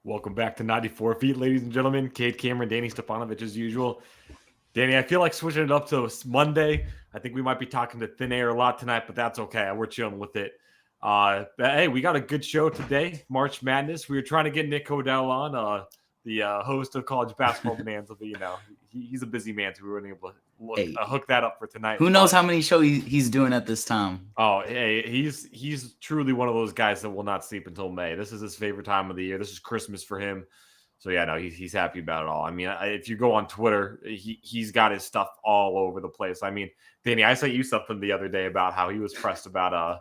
Welcome back to 94 Feet, ladies and gentlemen. Kade, Cameron, Danny Stepanovich as usual. Danny, I feel like switching it up to Monday. I think we might be talking to thin air a lot tonight, but that's okay. We're chilling with it. But hey, we got a good show today. March Madness. We were trying to get Nick Odell on, the host of College Basketball Bonanza, but he's a busy man, so we weren't able to hook that up for tonight. Who knows how many shows he's doing at this time? Oh, hey, he's truly one of those guys that will not sleep until May. This is his favorite time of the year. This is Christmas for him. So yeah, no, he's happy about it all. I mean, if you go on Twitter, he's got his stuff all over the place. I mean, Danny, I sent you something the other day about how he was pressed about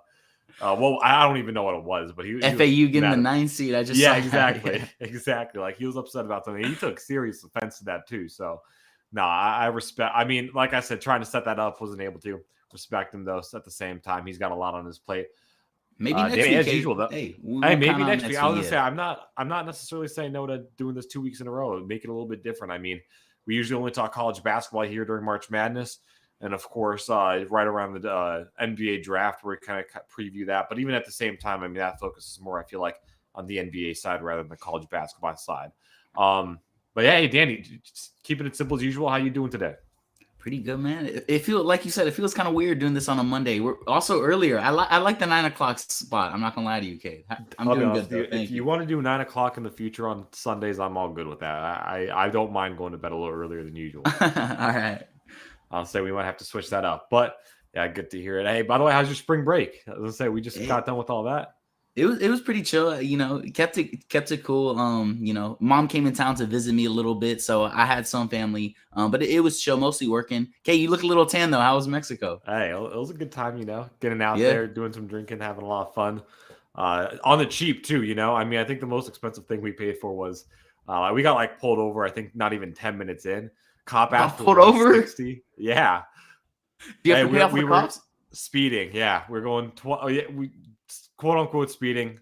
well, I don't even know what it was, but he FAU getting the 9th seed. I just saw exactly. Like he was upset about something. He took serious offense to that too. So no, I respect. I mean, like I said, trying to set that up, wasn't able to. Respect him though. At the same time, he's got a lot on his plate. Maybe next week, as usual. Though. Hey, maybe next week. I was gonna say I'm not necessarily saying no to doing this 2 weeks in a row. Make it a little bit different. I mean, we usually only talk college basketball here during March Madness, and of course, right around the NBA draft, where we kind of preview that. But even at the same time, I mean, that focuses more, I feel like, on the NBA side rather than the college basketball side. But yeah, hey, Danny, just keeping it simple as usual. How you doing today? Pretty good, man. It feels like you said. It feels kind of weird doing this on a Monday. We're also earlier. I like the 9 o'clock spot. I'm not gonna lie to you, Kate. I'm doing good. Though. If you want to do 9 o'clock in the future on Sundays, I'm all good with that. I don't mind going to bed a little earlier than usual. All right. I'll say we might have to switch that up, but yeah, good to hear it. Hey, by the way, how's your spring break? I was gonna say we just got done with all that. It was pretty chill, kept it cool. Mom came in town to visit me a little bit, so I had some family. But it was chill, mostly working. Kay, you look a little tan though. How was Mexico? Hey, it was a good time, getting out there, doing some drinking, having a lot of fun. On the cheap too, I mean, I think the most expensive thing we paid for was we got like pulled over, I think not even 10 minutes in. Cop asked pulled over? Yeah. Do you have to pay off the cops? Speeding, yeah. We're going we quote unquote speeding.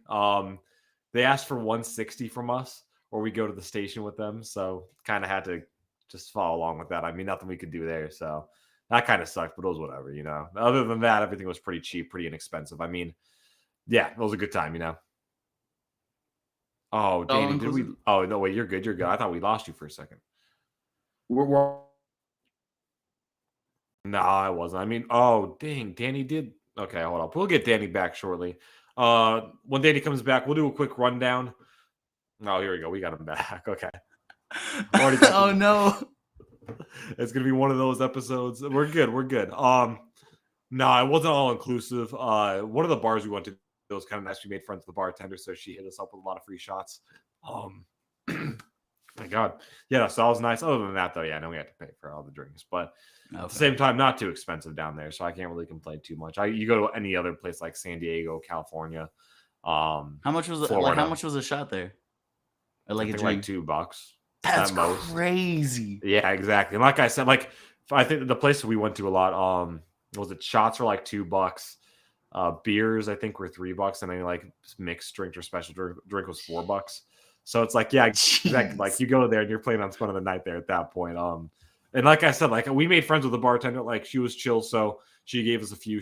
They asked for 160 from us, or we go to the station with them. So kind of had to just follow along with that. I mean, nothing we could do there. So that kind of sucked, but it was whatever, Other than that, everything was pretty cheap, pretty inexpensive. I mean, yeah, it was a good time, Oh, Danny, did we? Oh, no, wait, you're good. You're good. I thought we lost you for a second. No, I wasn't. I mean, oh, dang, Danny did. Okay, hold up. We'll get Danny back shortly. When Danny comes back, we'll do a quick rundown. Oh, here we go. We got him back. Okay. Oh no. It's gonna be one of those episodes. We're good. No, it wasn't all inclusive. One of the bars we went to, it was kind of nice. We made friends with the bartender, so she hit us up with a lot of free shots. My God. Yeah, so that was nice. Other than that, though, yeah, I know we had to pay for all the drinks, but at the same time, not too expensive down there, so I can't really complain too much. You go to any other place like San Diego, California. How much was how much was a shot there? Like $2. That's crazy. Yeah, exactly. And like I said, I think the place we went to a lot, was it shots were like $2. Beers, I think, were $3, and then like mixed drink or special drink was $4. So it's like, yeah, exactly. Like you go there and you're planning on spending the night there at that point. And like I said, like we made friends with the bartender. Like she was chill, so she gave us a few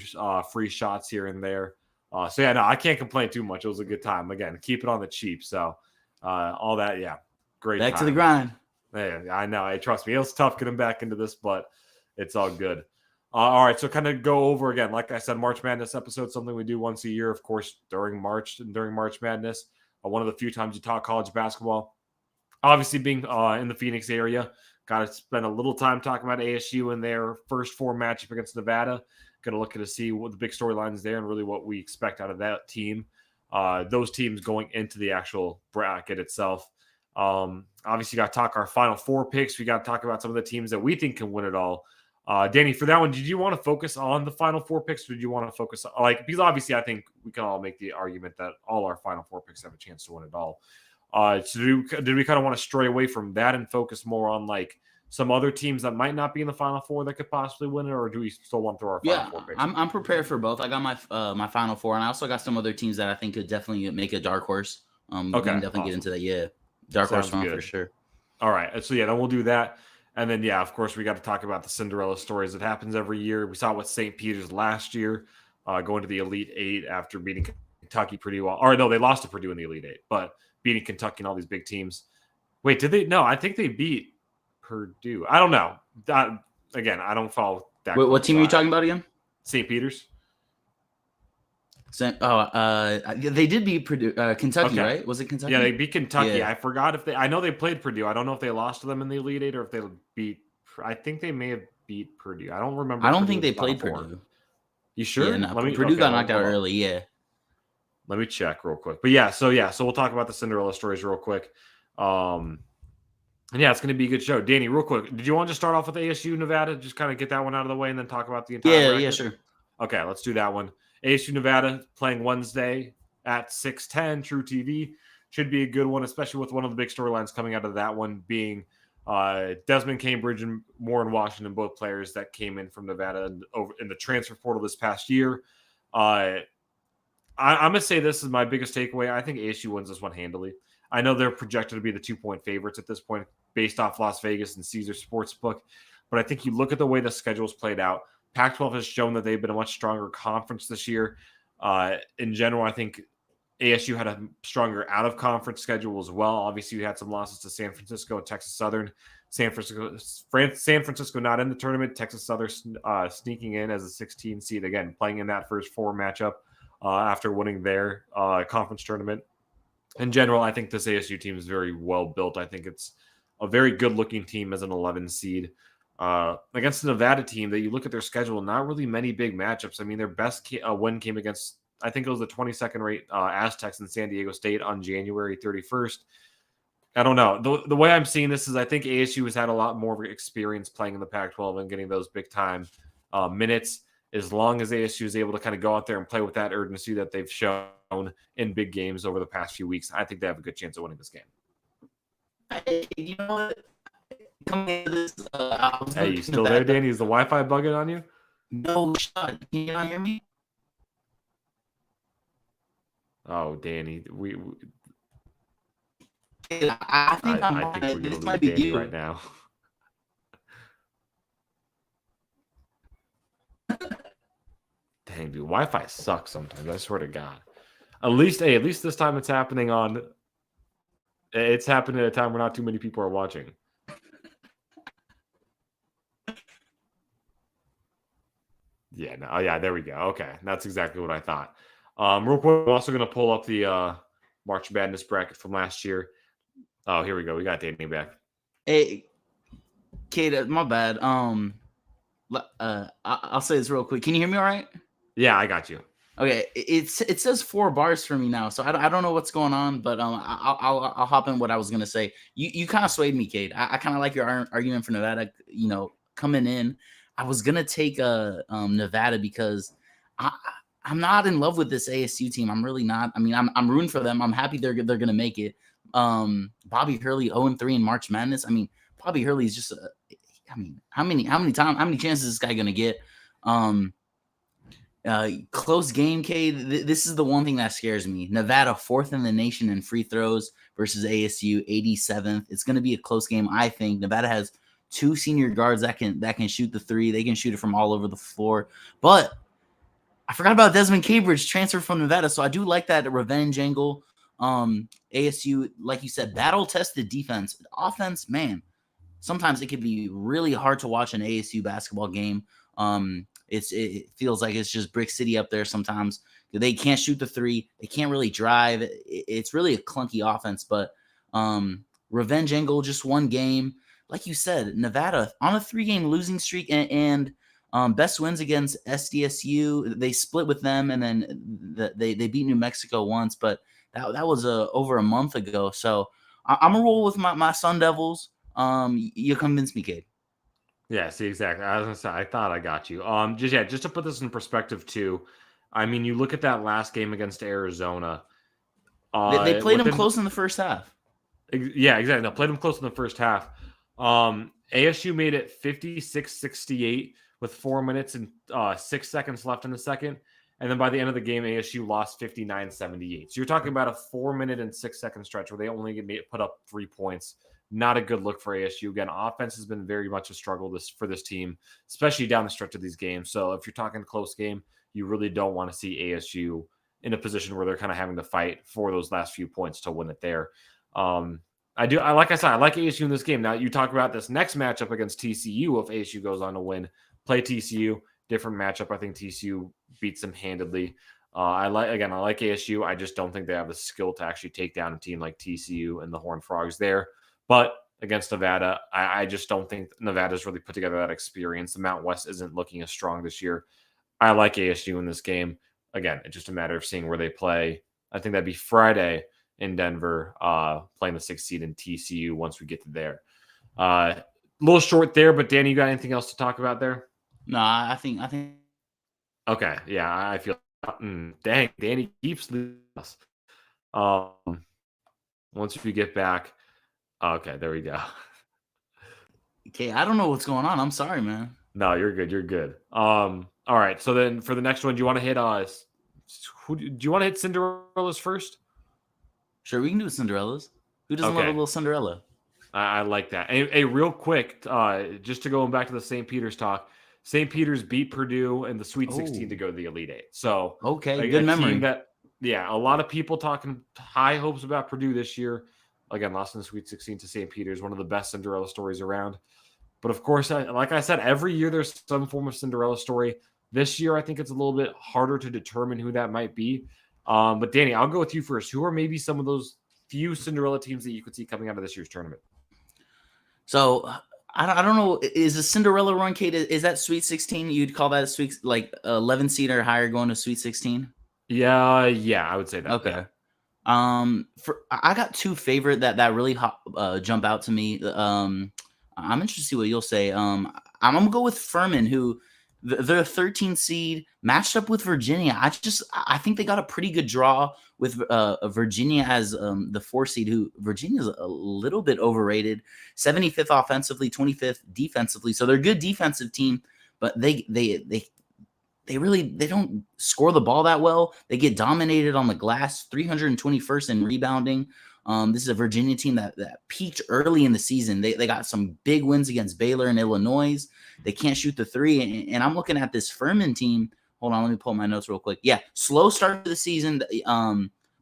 free shots here and there. So yeah, no, I can't complain too much. It was a good time. Again, keep it on the cheap. So all that, yeah, great. Back to the grind. Yeah, I know. Hey, trust me, it was tough getting back into this, but it's all good. All right, so kind of go over again. Like I said, March Madness episode, something we do once a year, of course, during March Madness. One of the few times you talk college basketball. Obviously, being in the Phoenix area, got to spend a little time talking about ASU in their first 4 matchup against Nevada. Going to look to see what the big storylines there and really what we expect out of that team. Those teams going into the actual bracket itself. Obviously, got to talk our Final Four picks. We got to talk about some of the teams that we think can win it all. Danny, for that one, did you want to focus on the Final Four picks, or did you want to focus on, because obviously I think we can all make the argument that all our Final Four picks have a chance to win it all. So did we kind of want to stray away from that and focus more on like some other teams that might not be in the Final Four that could possibly win it, or do we still want to throw our Final Four picks? I'm prepared for both. I got my Final Four, and I also got some other teams that I think could definitely make a dark horse. We can definitely get into that. Yeah, dark horse for sure. All right, so yeah, then we'll do that. And then, yeah, of course, we got to talk about the Cinderella stories that happens every year. We saw it with St. Peter's last year, going to the Elite Eight after beating Kentucky pretty well. Or no, they lost to Purdue in the Elite Eight, but beating Kentucky and all these big teams. Wait, did they? No, I think they beat Purdue. I don't know. Again, I don't follow that. Wait, what team are you talking about again? St. Peter's. They did beat Purdue, Kentucky, right? Was it Kentucky? Yeah, they beat Kentucky. Yeah. I forgot if they. I know they played Purdue. I don't know if they lost to them in the Elite Eight or if they beat. I think they may have beat Purdue. I don't remember. I don't think they played Purdue. You sure? Yeah, no, Purdue got knocked out early. Yeah. Let me check real quick. But so we'll talk about the Cinderella stories real quick. And yeah, it's going to be a good show. Danny, real quick, did you want to start off with ASU Nevada? Just kind of get that one out of the way and then talk about the entire bracket? Yeah, sure. Okay, let's do that one. ASU Nevada playing Wednesday at 6:10, True TV. Should be a good one, especially with one of the big storylines coming out of that one being Desmond Cambridge and Warren Washington, both players that came in from Nevada over in the transfer portal this past year. I'm going to say this is my biggest takeaway. I think ASU wins this one handily. I know they're projected to be the 2-point favorites at this point based off Las Vegas and Caesar Sportsbook, but I think you look at the way the schedule's played out. Pac-12 has shown that they've been a much stronger conference this year. In general, I think ASU had a stronger out-of-conference schedule as well. Obviously, you had some losses to San Francisco and Texas Southern. San Francisco not in the tournament. Texas Southern sneaking in as a 16 seed, again, playing in that first four matchup after winning their conference tournament. In general, I think this ASU team is very well built. I think it's a very good-looking team as an 11 seed. Against the Nevada team that you look at their schedule, not really many big matchups. I mean, their best win came against, I think it was the 22nd rate Aztecs in San Diego State on January 31st. I don't know. The way I'm seeing this is I think ASU has had a lot more experience playing in the Pac-12 and getting those big time minutes. As long as ASU is able to kind of go out there and play with that urgency that they've shown in big games over the past few weeks, I think they have a good chance of winning this game. Hey, you know what? Coming into this, hey, you still there, Danny? Is the Wi-Fi bugging on you? No shot. Can you not hear me? Oh, Danny, I think I think we're this going might to be lose Danny you right now. Dang, dude, Wi-Fi sucks sometimes. I swear to God. At least this time it's happening on. It's happening at a time where not too many people are watching. Yeah, no, yeah, there we go. Okay, that's exactly what I thought. Real quick, I'm also going to pull up the March Madness bracket from last year. Oh, here we go. We got Danny back. Hey, Kade, my bad. I'll say this real quick. Can you hear me all right? Yeah, I got you. Okay, it says 4 bars for me now, so I don't know what's going on, but I'll hop in what I was gonna say. You kind of swayed me, Kade. I kind of like your argument for Nevada. You know, coming in, I was gonna take Nevada because I'm not in love with this ASU team. I'm really not. I mean, I'm rooting for them. I'm happy they're gonna make it. Bobby Hurley 0-3 in March Madness. I mean, Bobby Hurley is just. I mean, how many chances is this guy gonna get? Close game, Kade. This is the one thing that scares me. Nevada 4th in the nation in free throws versus ASU 87th. It's going to be a close game, I think. Nevada has 2 senior guards that can shoot the 3. They can shoot it from all over the floor. But I forgot about Desmond Cambridge, transferred from Nevada, so I do like that revenge angle. ASU, like you said, battle-tested defense. Offense, man, sometimes it can be really hard to watch an ASU basketball game. It feels like it's just Brick City up there sometimes. They can't shoot the 3. They can't really drive. It's really a clunky offense. But revenge angle, just one game. Like you said, Nevada on a 3-game losing streak and best wins against SDSU. They split with them, and then they beat New Mexico once. But that was over a month ago. So I'm going to roll with my Sun Devils. You convinced me, Kade. Yeah, see, exactly. I was gonna say, I thought I got you. Just to put this in perspective too. I mean, you look at that last game against Arizona. They played them close in the first half. Yeah, exactly. They played them close in the first half. ASU made it 56-68 with 4 minutes and 6 seconds left in the second. And then by the end of the game, ASU lost 59-78. So you're talking about a 4 minute and 6 second stretch where they only put up 3 points. Not a good look for ASU. Again, offense has been very much a struggle for this team, especially down the stretch of these games. So if you're talking close game, you really don't want to see ASU in a position where they're kind of having to fight for those last few points to win it there. Like I said, I like ASU in this game. Now you talk about this next matchup against TCU. If ASU goes on to win, play TCU, different matchup. I think TCU beats them handedly. I like ASU. I just don't think they have the skill to actually take down a team like TCU and the Horned Frogs there. But against Nevada, I just don't think Nevada's really put together that experience. The Mount West isn't looking as strong this year. I like ASU in this game. Again, it's just a matter of seeing where they play. I think that'd be Friday in Denver, playing the 6th seed in TCU once we get to there. A little short there, but Danny, you got anything else to talk about there? No, I think. Okay, yeah, I feel. Dang, Danny keeps losing us. Once we get back, okay, there we go. Okay, I don't know what's going on. I'm sorry, man. No, you're good. You're good. All right. So then for the next one, do you want to hit do you want to hit Cinderella's first? Sure, we can do Cinderella's. Who doesn't love a little Cinderella? I like that. A real quick, just to go back to the St. Peter's talk. St. Peter's beat Purdue in the Sweet 16 to go to the Elite Eight. So okay, good memory. A lot of people talking high hopes about Purdue this year. Again, lost in the Sweet 16 to St. Peter's, one of the best Cinderella stories around. But of course, like I said, every year there's some form of Cinderella story. This year, I think it's a little bit harder to determine who that might be. But Danny, I'll go with you first. Who are maybe some of those few Cinderella teams that you could see coming out of this year's tournament? So I don't know. Is a Cinderella run, Kade? Is that Sweet 16? You'd call that a sweet, like 11 seed or higher going to Sweet 16? Yeah, I would say that. Okay. Yeah. I got two favorite that really jump out to me. I'm interested to see what you'll say. I'm gonna go with Furman, who they're a 13 seed matched up with Virginia. I think they got a pretty good draw with Virginia as the 4 seed. Who Virginia is a little bit overrated. 75th offensively, 25th defensively. So they're a good defensive team, but they don't score the ball that well. They get dominated on the glass, 321st in rebounding. This is a Virginia team that peaked early in the season. They got some big wins against Baylor and Illinois. They can't shoot the 3. And I'm looking at this Furman team. Hold on, let me pull my notes real quick. Yeah, slow start to the season,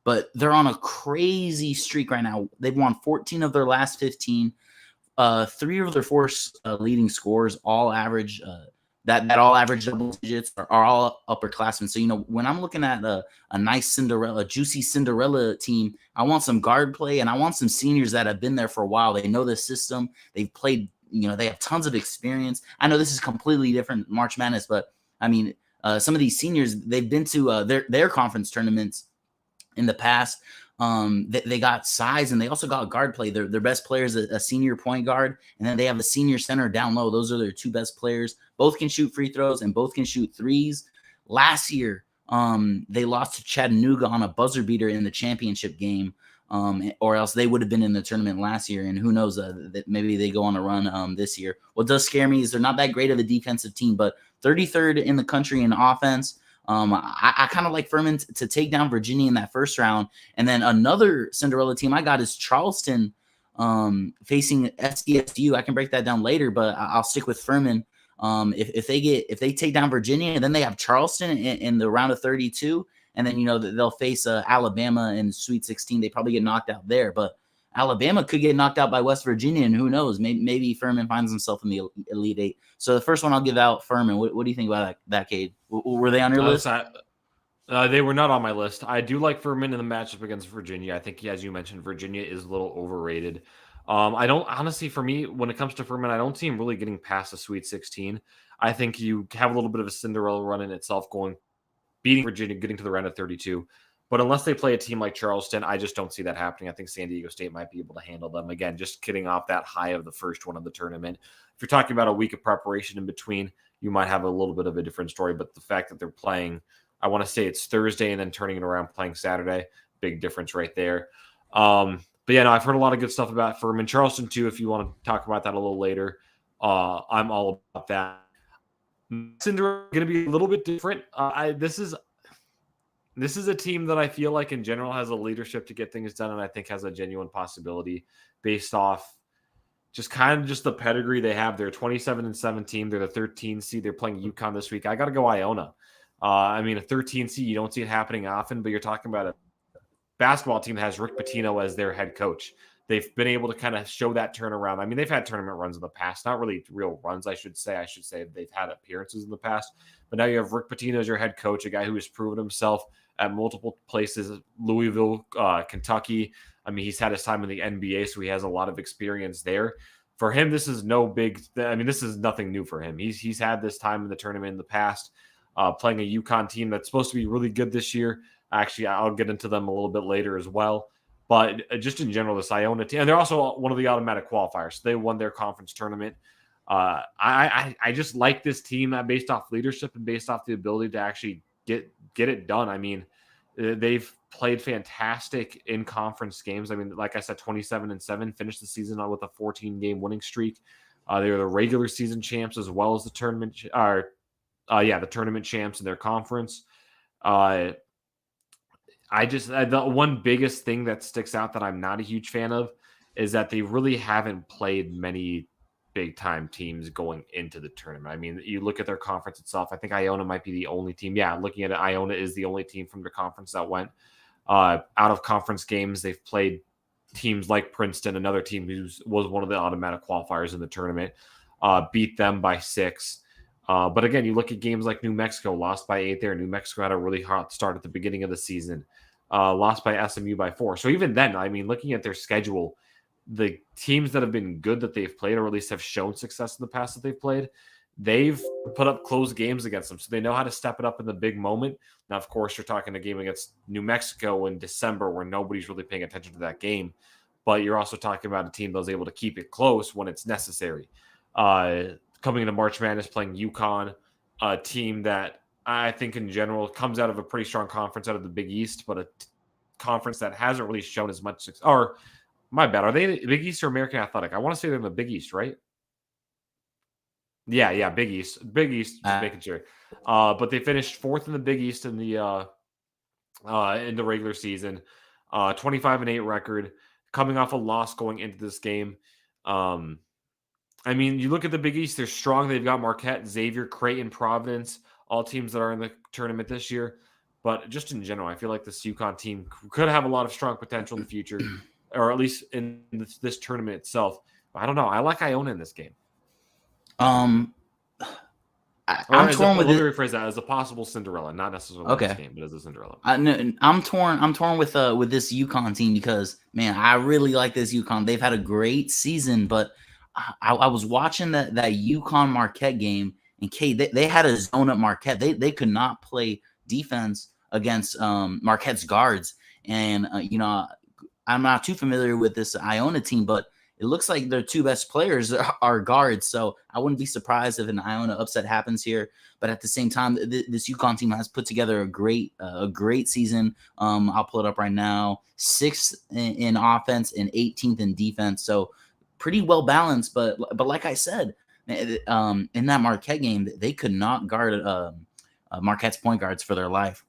but they're on a crazy streak right now. They've won 14 of their last 15. 3 of their 4 leading scores all average that all average double digits are all upperclassmen. So, when I'm looking at a nice Cinderella, juicy Cinderella team, I want some guard play and I want some seniors that have been there for a while. They know the system. They've played, they have tons of experience. I know this is completely different March Madness, but I mean, some of these seniors, they've been to their conference tournaments in the past. They got size and they also got guard play. Their best player is a senior point guard, and then they have a senior center down low. Those are their 2 best players. Both can shoot free throws and both can shoot threes. Last year, they lost to Chattanooga on a buzzer beater in the championship game, or else they would have been in the tournament last year. And who knows, that maybe they go on a run this year. What does scare me is they're not that great of a defensive team, but 33rd in the country in offense. I kind of like Furman to take down Virginia in that first round. And then another Cinderella team I got is Charleston facing SDSU. I can break that down later, but I'll stick with Furman. If they take down Virginia, and then they have Charleston in the round of 32, and then they'll face Alabama in Sweet 16. They probably get knocked out there, but Alabama could get knocked out by West Virginia, and who knows? Maybe Furman finds himself in the Elite Eight. So the first one I'll give out, Furman. What do you think about that, Kade? Were they on your list? They were not on my list. I do like Furman in the matchup against Virginia. I think, as you mentioned, Virginia is a little overrated. I don't honestly, for me, when it comes to Furman, I don't see him really getting past the Sweet 16. I think you have a little bit of a Cinderella run in itself, beating Virginia, getting to the round of 32. But unless they play a team like Charleston, I just don't see that happening. I think San Diego State might be able to handle them. Again, just getting off that high of the first one of the tournament. If you're talking about a week of preparation in between, you might have a little bit of a different story. But the fact that they're playing, I want to say it's Thursday and then turning it around playing Saturday, big difference right there. But yeah, no, I've heard a lot of good stuff about Furman. Charleston too, if you want to talk about that a little later. I'm all about that. Cinderella going to be a little bit different. This is a team that I feel like in general has a leadership to get things done, and I think has a genuine possibility based off just the pedigree they have. They're 27-7 team. They're the 13 seed. They're playing UConn this week. I got to go Iona. I mean, a 13 seed, you don't see it happening often, but you're talking about a basketball team that has Rick Pitino as their head coach. They've been able to kind of show that turnaround. I mean, they've had tournament runs in the past, not really real runs, I should say. I should say they've had appearances in the past. But now you have Rick Pitino as your head coach, a guy who has proven himself at multiple places, Louisville, Kentucky. I mean, he's had his time in the NBA, so he has a lot of experience there. For him, this is no big. I mean, this is nothing new for him. He's had this time in the tournament in the past, playing a UConn team that's supposed to be really good this year. Actually, I'll get into them a little bit later as well. But just in general, this Iona team, and they're also one of the automatic qualifiers. So they won their conference tournament. I just like this team based off leadership and based off the ability to actually get it done. I mean, they've played fantastic in conference games. I mean, like I said, 27-7, finished the season with a 14-game winning streak. They were the regular season champs as well as the tournament. The tournament champs in their conference. The one biggest thing that sticks out that I'm not a huge fan of is that they really haven't played many big time teams going into the tournament. I mean, you look at their conference itself. I think Iona might be the only team. Yeah, looking at it, Iona is the only team from their conference that went out of conference games. They've played teams like Princeton, another team who was one of the automatic qualifiers in the tournament, beat them by 6. But again, you look at games like New Mexico, lost by 8 there. New Mexico had a really hot start at the beginning of the season, lost by SMU by 4. So even then, I mean, looking at their schedule, the teams that have been good that they've played, or at least have shown success in the past that they've played, they've put up close games against them. So they know how to step it up in the big moment. Now, of course, you're talking a game against New Mexico in December where nobody's really paying attention to that game. But you're also talking about a team that was able to keep it close when it's necessary. Coming into March Madness, playing UConn, a team that I think in general comes out of a pretty strong conference out of the Big East, but a conference that hasn't really shown as much success. Or, my bad, are they Big East or American Athletic? I want to say they're in the Big East, right? Yeah, Big East. Just making sure. But they finished 4th in the Big East in the regular season. 25-8 record, coming off a loss going into this game. I mean, you look at the Big East, they're strong. They've got Marquette, Xavier, Creighton, Providence, all teams that are in the tournament this year. But just in general, I feel like this UConn team could have a lot of strong potential in the future, or at least in this tournament itself. But I don't know. I like Iona in this game. I'm torn with let me rephrase that as a possible Cinderella, not necessarily this game, but as a Cinderella. I'm torn with this UConn team because, man, I really like this UConn. They've had a great season, but I was watching that UConn Marquette game, and Kade, they had a zone at Marquette. They could not play defense against Marquette's guards, and I'm not too familiar with this Iona team, but it looks like their 2 best players are guards. So I wouldn't be surprised if an Iona upset happens here. But at the same time, this UConn team has put together a great season. I'll pull it up right now. 6th in offense and 18th in defense. So pretty well balanced. But like I said, in that Marquette game, they could not guard Marquette's point guards for their life.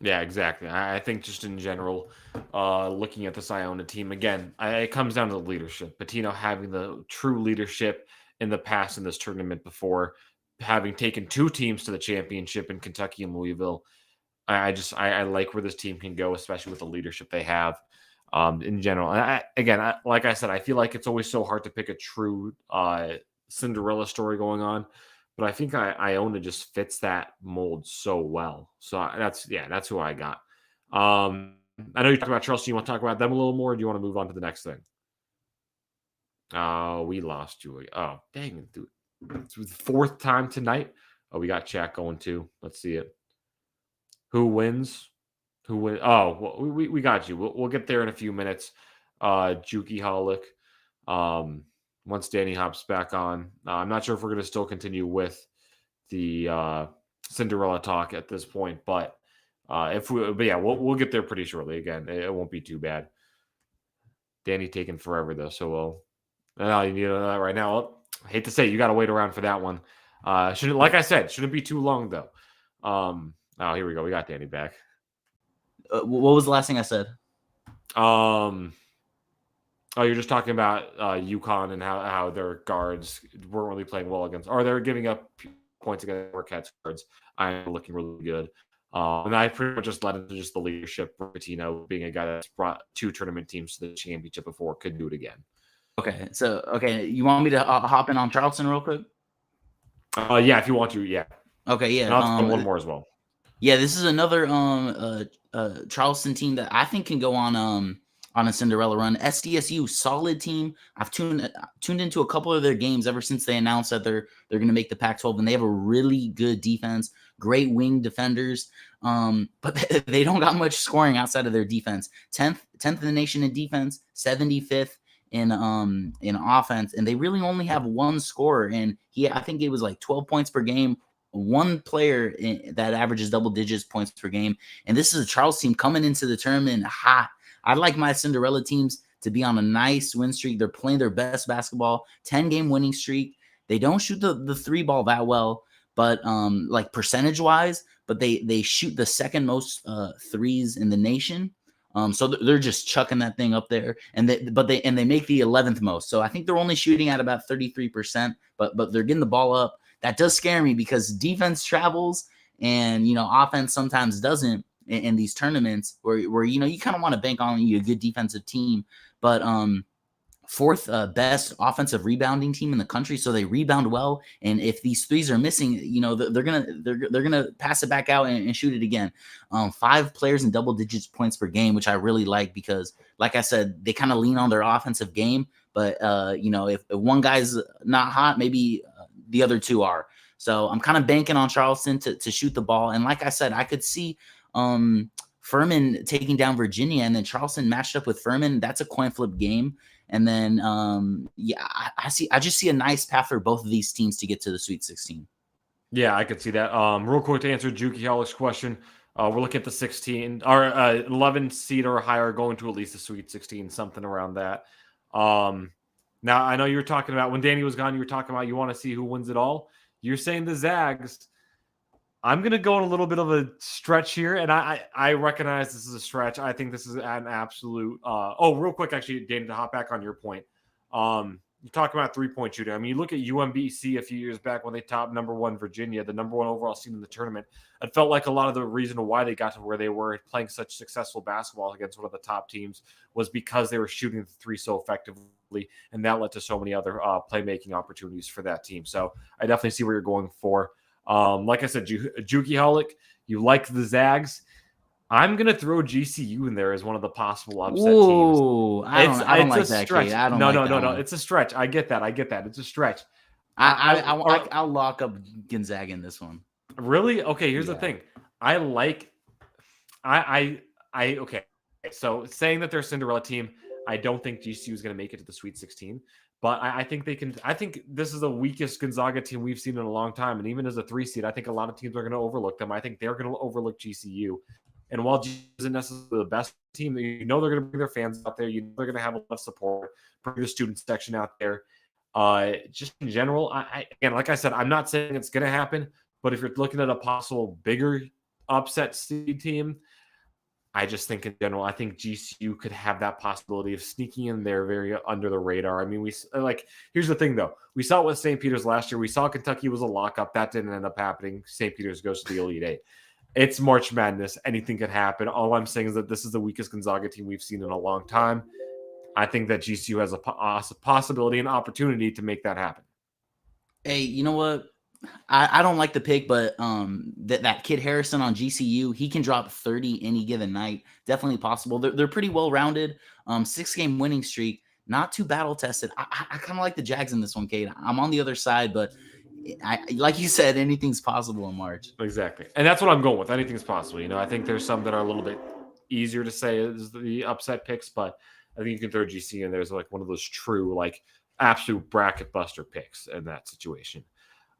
Yeah, exactly. I think just in general, looking at this Iona team, again, it comes down to the leadership. Pitino having the true leadership in the past in this tournament before, having taken 2 teams to the championship in Kentucky and Louisville. I like where this team can go, especially with the leadership they have in general. And like I said, I feel like it's always so hard to pick a true Cinderella story going on. But I think Iona just fits that mold so well. So that's who I got. I know you're talking about Chelsea. You want to talk about them a little more, or do you want to move on to the next thing? We lost you. Oh, dang it, dude. It's the 4th time tonight. Oh, we got chat going too. Let's see it. Who wins? Who wins? Oh, well, we got you. We'll get there in a few minutes. Juki Holick. Once Danny hops back on. I'm not sure if we're going to still continue with the Cinderella talk at this point, but we'll get there pretty shortly. Again, it won't be too bad. Danny taking forever though, so you need that right now. Well, I hate to say, you got to wait around for that one. Like I said, shouldn't be too long though. Here we go. We got Danny back. What was the last thing I said? Oh, you're just talking about UConn and how their guards weren't really playing well against, or they're giving up points against Marquette's cards. I'm looking really good. And I pretty much just led into just the leadership. Patino being a guy that's brought 2 tournament teams to the championship before, could do it again. Okay, you want me to hop in on Charleston real quick? Yeah, if you want to, yeah. Okay, yeah. And I'll throw one more as well. Yeah, this is another Charleston team that I think can go on a Cinderella run. SDSU, solid team. I've tuned into a couple of their games ever since they announced that they're going to make the Pac-12, and they have a really good defense, great wing defenders. But they don't got much scoring outside of their defense. 10th in the nation in defense, 75th in offense, and they really only have one scorer, and I think it was like 12 points per game. One player that averages double digits points per game, and this is a Charles team coming into the tournament hot. I'd like my Cinderella teams to be on a nice win streak. They're playing their best basketball, 10-game winning streak. They don't shoot the 3 ball that well, but like percentage wise, but they shoot the second most threes in the nation. So they're just chucking that thing up there, and they make the 11th most. So I think they're only shooting at about 33%, but they're getting the ball up. That does scare me because defense travels and, offense sometimes doesn't in these tournaments where you kind of want to bank on a good defensive team. But 4th best offensive rebounding team in the country, so they rebound well. And if these threes are missing, they're gonna pass it back out and shoot it again. 5 players in double digits points per game, which I really like because, like I said, they kind of lean on their offensive game. But if one guy's not hot, maybe the other 2 are. So I'm kind of banking on Charleston to shoot the ball. And like I said, I could see Furman taking down Virginia, and then Charleston matched up with Furman. That's a coin flip game. And then, I just see a nice path for both of these teams to get to the Sweet 16. Yeah, I could see that. Real quick to answer Juki Hollick's question, we're looking at the 16 or 11 seed or higher going to at least the Sweet 16, something around that. Now, I know you were talking about when Danny was gone, you were talking about you want to see who wins it all. You're saying the Zags. I'm going to go on a little bit of a stretch here, and I recognize this is a stretch. I think this is an absolute real quick, actually, Danny, to hop back on your point. You talk about 3-point shooting. I mean, you look at UMBC a few years back when they topped number 1 Virginia, the number 1 overall team in the tournament. It felt like a lot of the reason why they got to where they were playing such successful basketball against one of the top teams was because they were shooting the 3 so effectively, and that led to so many other playmaking opportunities for that team. So I definitely see where you're going for. Like I said, Juki Hollick, you like the Zags. I'm going to throw GCU in there as one of the possible upset teams. I don't like that. Stretch. No. It's a stretch. I get that. It's a stretch. I'll lock up Gonzaga in this one. Really? Okay, here's the thing. Okay. So saying that they're a Cinderella team, I don't think GCU is going to make it to the Sweet 16. But I think they can. I think this is the weakest Gonzaga team we've seen in a long time. And even as a 3 seed, I think a lot of teams are going to overlook them. I think they're going to overlook GCU. And while GCU isn't necessarily the best team, they're going to bring their fans out there. They're going to have a lot of support, bring the student section out there. Just in general, again, like I said, I'm not saying it's going to happen. But if you're looking at a possible bigger upset seed team, I just think in general, I think GCU could have that possibility of sneaking in there very under the radar. I mean, here's the thing though. We saw it with St. Peter's last year. We saw Kentucky was a lockup. That didn't end up happening. St. Peter's goes to the Elite Eight. It's March Madness. Anything could happen. All I'm saying is that this is the weakest Gonzaga team we've seen in a long time. I think that GCU has a possibility and opportunity to make that happen. Hey, you know what? I don't like the pick, but that kid Harrison on GCU, he can drop 30 any given night. Definitely possible. They're pretty well rounded. 6-game winning streak, not too battle tested. I kind of like the Jags in this one, Kade. I'm on the other side, but like you said, anything's possible in March. Exactly, and that's what I'm going with. Anything's possible. I think there's some that are a little bit easier to say as the upset picks, but I think you can throw GCU in there as like one of those true absolute bracket buster picks in that situation.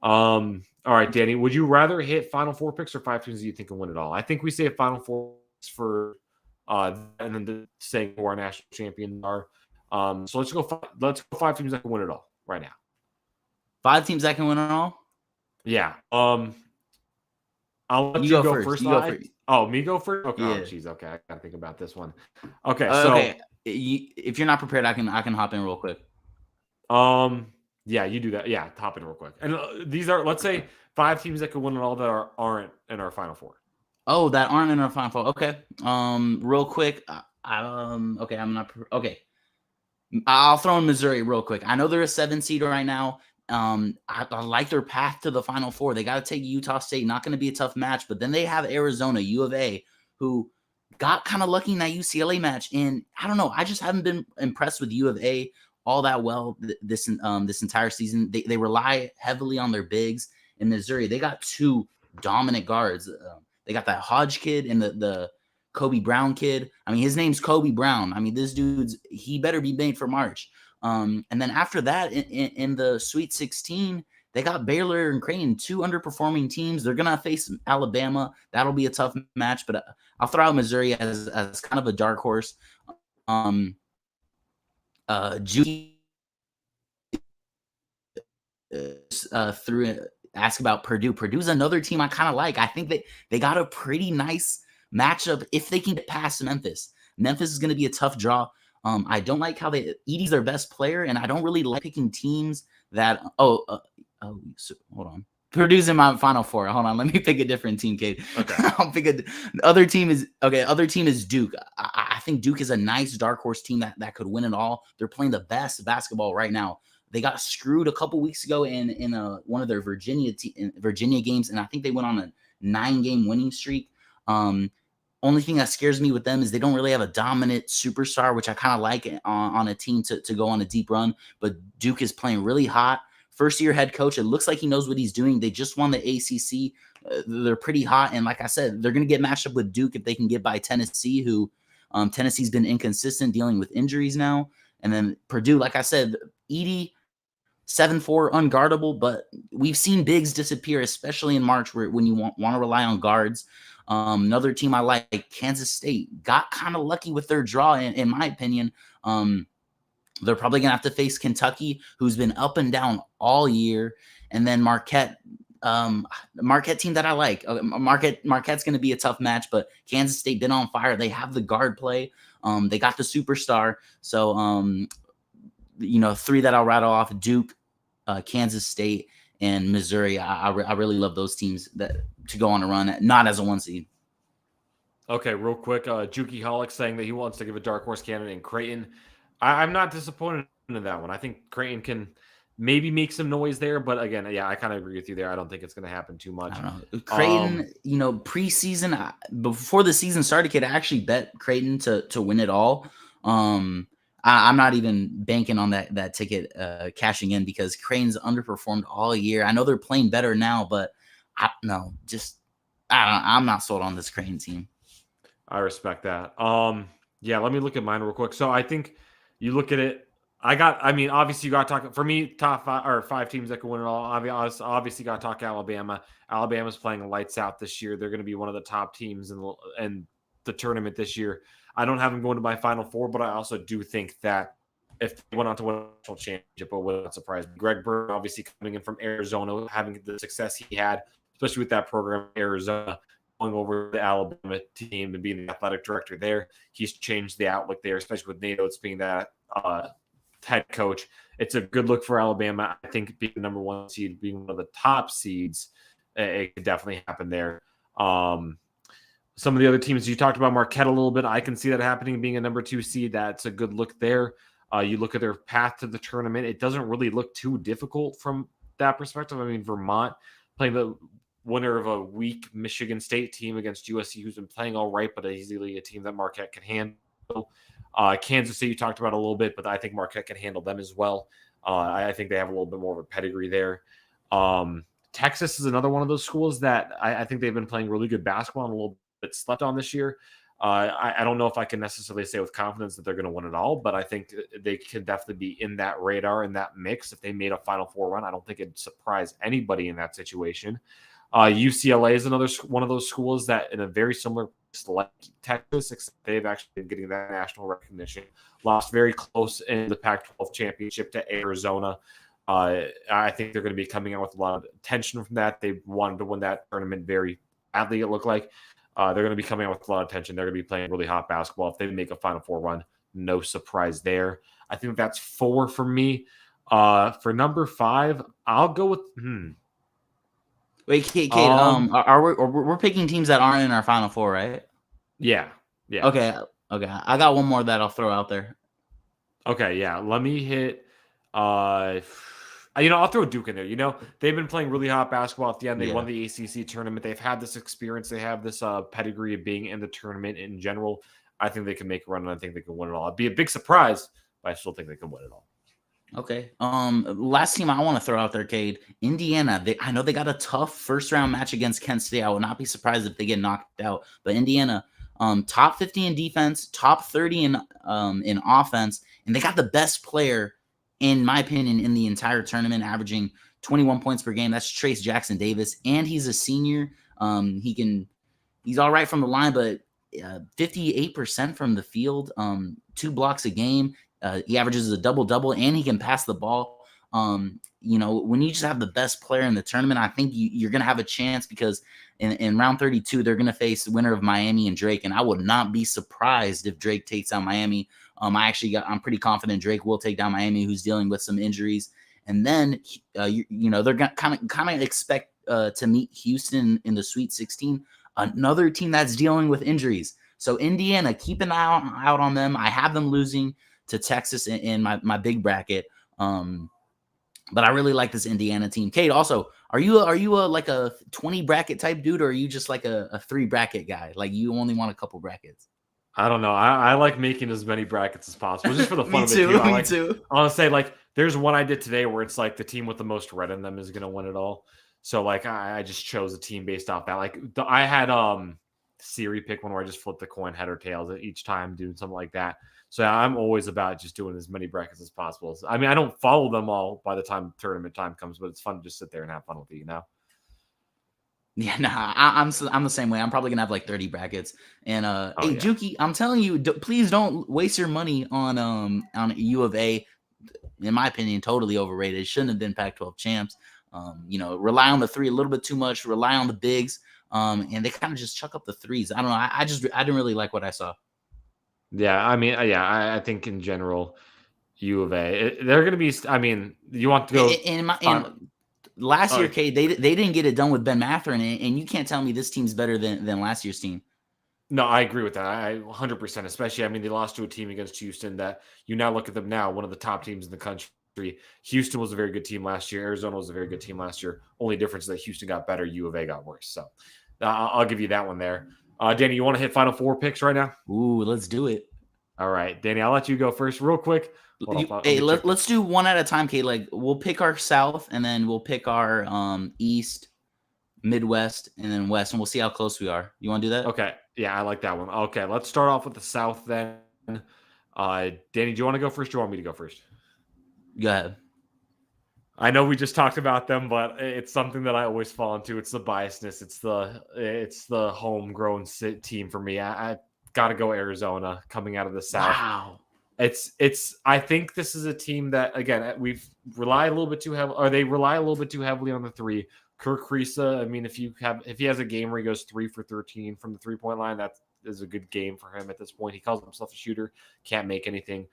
All right, Danny, would you rather hit Final Four picks or 5 teams that you think can win it all? I think we say Final Four for and then saying who our national champions are. So let's go 5 teams that can win it all right now. 5 teams that can win it all? Yeah. I'll let you go first. Oh, me go first? Okay. Yeah. Oh, geez. Okay, I gotta think about this one. Okay, so if you're not prepared, I can hop in real quick. Yeah, you do that. Yeah, hop in real quick. And these are, let's say, 5 teams that could win it all that aren't in our Final Four. Oh, that aren't in our Final Four. Okay. Real quick. Okay, I'm not. Okay. I'll throw in Missouri real quick. I know they're a 7 seed right now. I like their path to the Final Four. They got to take Utah State. Not going to be a tough match, but then they have Arizona, U of A, who got kind of lucky in that UCLA match. And I don't know. I just haven't been impressed with U of A all that well this entire season. They rely heavily on their bigs. In Missouri, they got 2 dominant guards. They got that Hodge kid and the Kobe Brown kid. I mean, his name's Kobe Brown. I mean, this he better be made for March. And then after that, in the Sweet 16, they got Baylor and Creighton, 2 underperforming teams. They're gonna face Alabama. That'll be a tough match, but I'll throw out Missouri as kind of a dark horse. Judy ask about Purdue. Purdue's another team I kind of like. I think that they got a pretty nice matchup if they can get past Memphis. Memphis is going to be a tough draw. I don't like how Edey's their best player, and I don't really like picking teams that. Hold on. Purdue's in my Final Four. Hold on, let me pick a different team, Kate. Okay. I'll pick the other team is okay. Other team is Duke. I think Duke is a nice dark horse team that could win it all. They're playing the best basketball right now. They got screwed a couple weeks ago in one of their Virginia games, and I think they went on a 9-game winning streak. Only thing that scares me with them is they don't really have a dominant superstar, which I kind of like on a team to go on a deep run. But Duke is playing really hot. First-year head coach. It looks like he knows what he's doing. They just won the ACC. They're pretty hot. And like I said, they're going to get matched up with Duke if they can get by Tennessee, who Tennessee's been inconsistent dealing with injuries now. And then Purdue, like I said, Edey, 7'4", unguardable. But we've seen bigs disappear, especially in March when you want to rely on guards. Another team I like, Kansas State, got kind of lucky with their draw, in my opinion. They're probably going to have to face Kentucky, who's been up and down all year. And then Marquette team that I like. Marquette's going to be a tough match, but Kansas State been on fire. They have the guard play. They got the superstar. So, 3 that I'll rattle off: Duke, Kansas State, and Missouri. I really love those teams to go on a run, not as a 1 seed. Okay, real quick, Juki Hollick saying that he wants to give a dark horse candidate in Creighton. I'm not disappointed in that one. I think Creighton can maybe make some noise there, but again, yeah, I kind of agree with you there. I don't think it's going to happen too much. I don't know. Creighton, preseason, before the season started, I actually bet Creighton to win it all. I'm not even banking on that ticket cashing in because Creighton's underperformed all year. I know they're playing better now, but I'm not sold on this Creighton team. I respect that. Yeah, let me look at mine real quick. So I think you look at it. Obviously you got to talk, for me, top 5 teams that can win it all. Obviously got to talk Alabama. Alabama's playing lights out this year. They're going to be one of the top teams in the tournament this year. I don't have them going to my Final Four, but I also do think that if they went on to win a national championship, it would not surprise me. Greg Bird, obviously coming in from Arizona, having the success he had, especially with that program, Arizona, going over the Alabama team and being the athletic director there. He's changed the outlook there, especially with Nate Oates being that head coach. It's a good look for Alabama. I think being the number 1 seed, being one of the top seeds, it could definitely happen there. Some of the other teams you talked about, Marquette a little bit, I can see that happening, being a number 2 seed. That's a good look there. You look at their path to the tournament, it doesn't really look too difficult from that perspective. I mean, Vermont playing the winner of a weak Michigan State team against USC, who's been playing all right, but easily a team that Marquette can handle. Kansas State you talked about a little bit, but I think Marquette can handle them as well. I think they have a little bit more of a pedigree there. Texas is another one of those schools that I think they've been playing really good basketball and a little bit slept on this year. I don't know if I can necessarily say with confidence that they're going to win it all, but I think they can definitely be in that radar, in that mix. If they made a Final Four run, I don't think it'd surprise anybody in that situation. UCLA is another one of those schools that in a very similar place like Texas, except they've actually been getting that national recognition. Lost very close in the Pac-12 championship to Arizona. I think they're going to be coming out with a lot of attention from that. They wanted to win that tournament very badly, it looked like. They're going to be coming out with a lot of attention. They're going to be playing really hot basketball. If they make a Final Four run, no surprise there. I think that's 4 for me. For number 5, I'll go with Wait, Kate, we're picking teams that aren't in our Final Four, right? yeah. Okay. I got one more that I'll throw out there. Okay, yeah. Let me hit. I'll throw Duke in there. They've been playing really hot basketball at the end. They won the ACC tournament. They've had this experience. They have this pedigree of being in the tournament in general. I think they can make a run, and I think they can win it all. It'd be a big surprise, but I still think they can win it all. Okay. Last team I want to throw out there, Cade, Indiana. I know they got a tough first round match against Kent State. I would not be surprised if they get knocked out. But Indiana, top 50 in defense, top 30 in offense, and they got the best player, in my opinion, in the entire tournament, averaging 21 points per game. That's Trace Jackson Davis, and he's a senior. He's all right from the line, but 58% from the field, 2 blocks a game. He averages a double-double, and he can pass the ball. When you just have the best player in the tournament, I think you're going to have a chance because in round 32, they're going to face the winner of Miami and Drake, and I would not be surprised if Drake takes down Miami. I'm pretty confident Drake will take down Miami, who's dealing with some injuries. And then, they're going to kind of expect to meet Houston in the Sweet 16, another team that's dealing with injuries. So Indiana, keep an eye out on them. I have them losing to Texas in my big bracket. But I really like this Indiana team. Kate, also, are you like a 20 bracket type dude, or are you just like a 3 bracket guy? Like you only want a couple brackets? I don't know. I like making as many brackets as possible just for the fun of it. Me too. I want to say, like, there's one I did today where it's like the team with the most red in them is going to win it all. So like I just chose a team based off that. Like I had Siri pick one where I just flipped the coin head or tails each time, doing something like that. So I'm always about just doing as many brackets as possible. I mean, I don't follow them all by the time tournament time comes, but it's fun to just sit there and have fun with it, Yeah, nah, I'm the same way. I'm probably gonna have like 30 brackets. And hey, yeah. Juki, I'm telling you, please don't waste your money on U of A. In my opinion, totally overrated. It shouldn't have been Pac-12 champs. Rely on the 3 a little bit too much. Rely on the bigs, and they kind of just chuck up the 3s. I don't know. I didn't really like what I saw. Yeah, I mean, I think in general, U of A, they're going to be. I mean, you want to go last year, Kate, they didn't get it done with Ben Mathurin, and you can't tell me this team's better than last year's team. No, I agree with that. I 100%. Especially, I mean, they lost to a team against Houston that you now look at them now, one of the top teams in the country. Houston was a very good team last year. Arizona was a very good team last year. Only difference is that Houston got better, U of A got worse. So I'll give you that one there. Danny, you want to hit Final Four picks right now? Ooh, let's do it. All right, Danny, I'll let you go first real quick. Let's do one at a time, Kate. Like we'll pick our South, and then we'll pick our East, Midwest, and then West, and we'll see how close we are. You want to do that? Okay. Yeah, I like that one. Okay, let's start off with the South then. Danny, do you want to go first or do you want me to go first? Go ahead. I know we just talked about them, but it's something that I always fall into. It's the biasness. It's the homegrown team for me. I got to go Arizona coming out of the South. Wow. I think this is a team that, again, they rely a little bit too heavily on the 3. Kirk Kriisa, I mean, if he has a game where he goes 3 for 13 from the 3-point line, that is a good game for him at this point. He calls himself a shooter, can't make anything.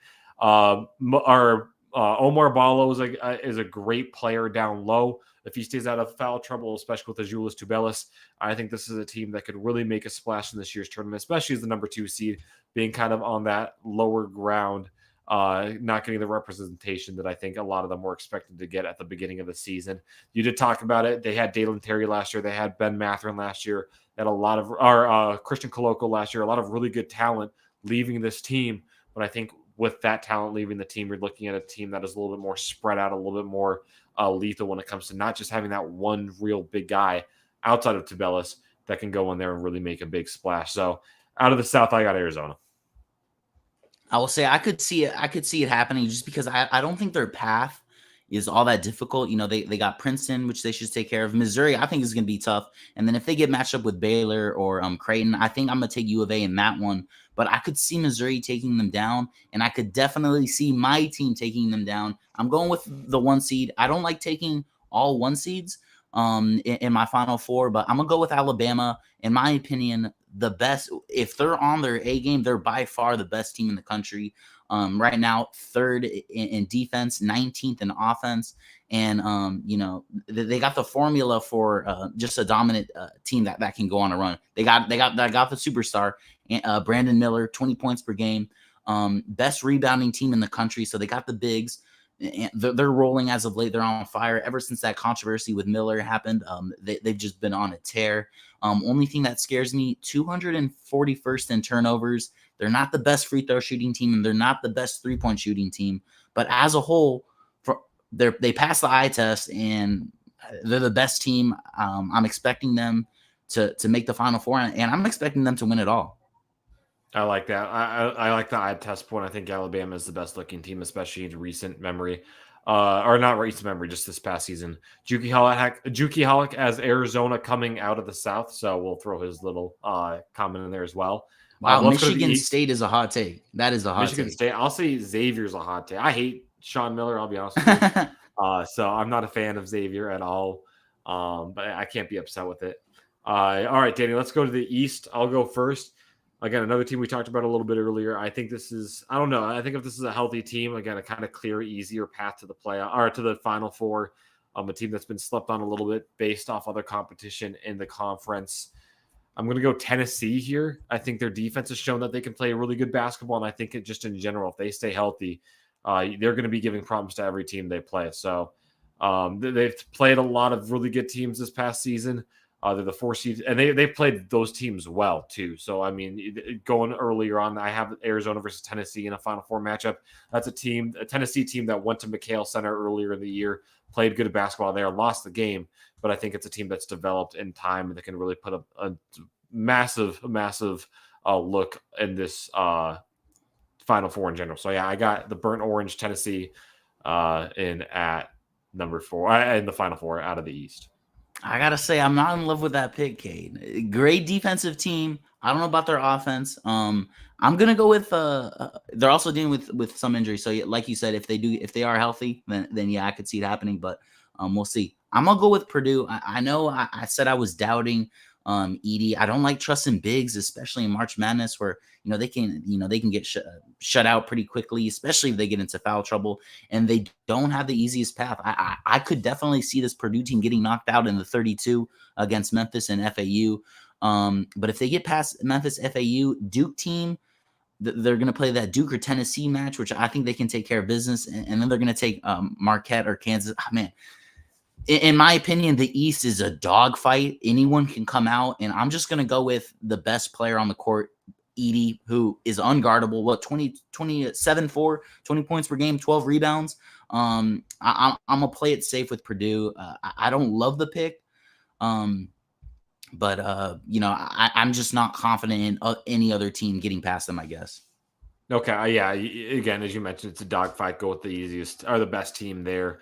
Omar Ballo is a great player down low. If he stays out of foul trouble, especially with Azuolas Tubelis, I think this is a team that could really make a splash in this year's tournament, especially as the number 2 seed, being kind of on that lower ground, not getting the representation that I think a lot of them were expected to get at the beginning of the season. You did talk about it. They had Dalen Terry last year. They had Ben Mathurin last year. They had a lot of Christian Koloko last year. A lot of really good talent leaving this team, but I think with that talent leaving the team, you're looking at a team that is a little bit more spread out, a little bit more lethal when it comes to not just having that one real big guy outside of Tubelis that can go in there and really make a big splash. So out of the South, I got Arizona. I will say I could see it happening just because I don't think their path is all that difficult. They got Princeton, which they should take care of. Missouri, I think is going to be tough. And then if they get matched up with Baylor or Creighton, I think I'm going to take U of A in that one. But I could see Missouri taking them down, and I could definitely see my team taking them down. I'm going with the 1 seed. I don't like taking all 1 seeds in my Final Four, but I'm going to go with Alabama. In my opinion, the best. If they're on their A game, they're by far the best team in the country. Right now, third in defense, 19th in offense, and they got the formula for just a dominant team that can go on a run. They got the superstar, Brandon Miller, 20 points per game, best rebounding team in the country. So they got the bigs. They're rolling as of late. They're on fire. Ever since that controversy with Miller happened, they've just been on a tear. Only thing that scares me, 241st in turnovers. They're not the best free throw shooting team, and they're not the best three-point shooting team. But as a whole, they pass the eye test, and they're the best team. I'm expecting them to make the Final Four, and I'm expecting them to win it all. I like that. I like the eye test point. I think Alabama is the best looking team, especially in recent memory. Or not recent memory, just this past season. Juki Hollick as Arizona coming out of the South, so we'll throw his little comment in there as well. Wow, Michigan State is a hot take. That is a hot Michigan take. State. I'll say Xavier's a hot take. I hate Sean Miller, I'll be honest with you. So I'm not a fan of Xavier at all. But I can't be upset with it. All right, Danny, let's go to the East. I'll go first. Again, another team we talked about a little bit earlier. I think this is, I don't know. I think if this is a healthy team, again, a kind of clear, easier path to the playoff or to the Final Four. A team that's been slept on a little bit based off other competition in the conference. I'm going to go Tennessee here. I think their defense has shown that they can play really good basketball, and I think just in general, if they stay healthy, they're going to be giving problems to every team they play. So they've played a lot of really good teams this past season. They're the 4 seed, and they've played those teams well too. So I mean, going earlier on, I have Arizona versus Tennessee in a Final Four matchup. That's a Tennessee team that went to McHale Center earlier in the year, played good basketball there, lost the game, but I think it's a team that's developed in time and that can really put a massive look in this Final Four in general. So yeah, I got the burnt orange Tennessee in at number 4 in the Final Four out of the East. I gotta say, I'm not in love with that pick, Kade. Great defensive team. I don't know about their offense. I'm gonna go with. They're also dealing with some injuries. So, like you said, if they are healthy, then yeah, I could see it happening. But we'll see. I'm gonna go with Purdue. I know I said I was doubting Edey. I don't like trusting bigs, especially in March Madness, where they can get shut out pretty quickly, especially if they get into foul trouble, and they don't have the easiest path. I could definitely see this Purdue team getting knocked out in the 32 against Memphis and FAU. But if they get past Memphis, FAU, Duke team, they're going to play that Duke or Tennessee match, which I think they can take care of business, and then they're going to take Marquette or Kansas. Oh, man. In my opinion, the East is a dogfight. Anyone can come out, and I'm just going to go with the best player on the court, Edey, who is unguardable. 27-4, 20 points per game, 12 rebounds. I'm going to play it safe with Purdue. I don't love the pick, but I'm just not confident in any other team getting past them, I guess. Okay, yeah. Again, as you mentioned, it's a dogfight. Go with the easiest or the best team there.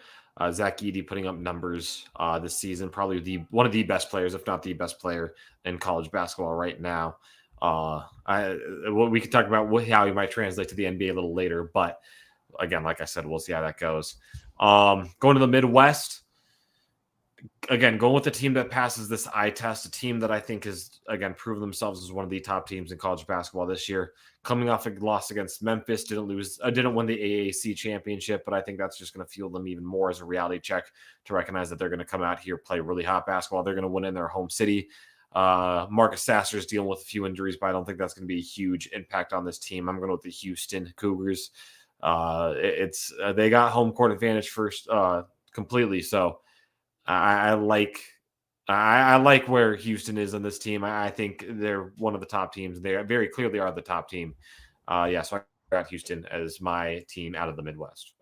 Zach Edey putting up numbers this season, probably one of the best players, if not the best player in college basketball right now. We could talk about how he might translate to the NBA a little later, but again, like I said, we'll see how that goes. Going to the Midwest, again, going with the team that passes this eye test, a team that I think has, again, proven themselves as one of the top teams in college basketball this year. Coming off a loss against Memphis, didn't win the AAC championship, but I think that's just going to fuel them even more as a reality check to recognize that they're going to come out here, play really hot basketball. They're going to win in their home city. Marcus Sasser is dealing with a few injuries, but I don't think that's going to be a huge impact on this team. I'm going with the Houston Cougars. They got home court advantage first completely, so I like where Houston is on this team. I think they're one of the top teams. They very clearly are the top team. So I got Houston as my team out of the Midwest.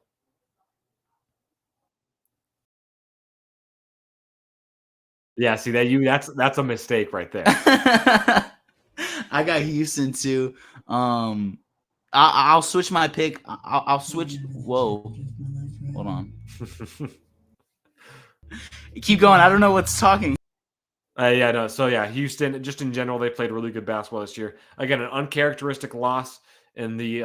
Yeah, see that's a mistake right there. I got Houston too. I'll switch my pick. I'll switch. Whoa, hold on. Keep going. I don't know what's talking. So Houston, just in general, they played really good basketball this year. Again, an uncharacteristic loss in the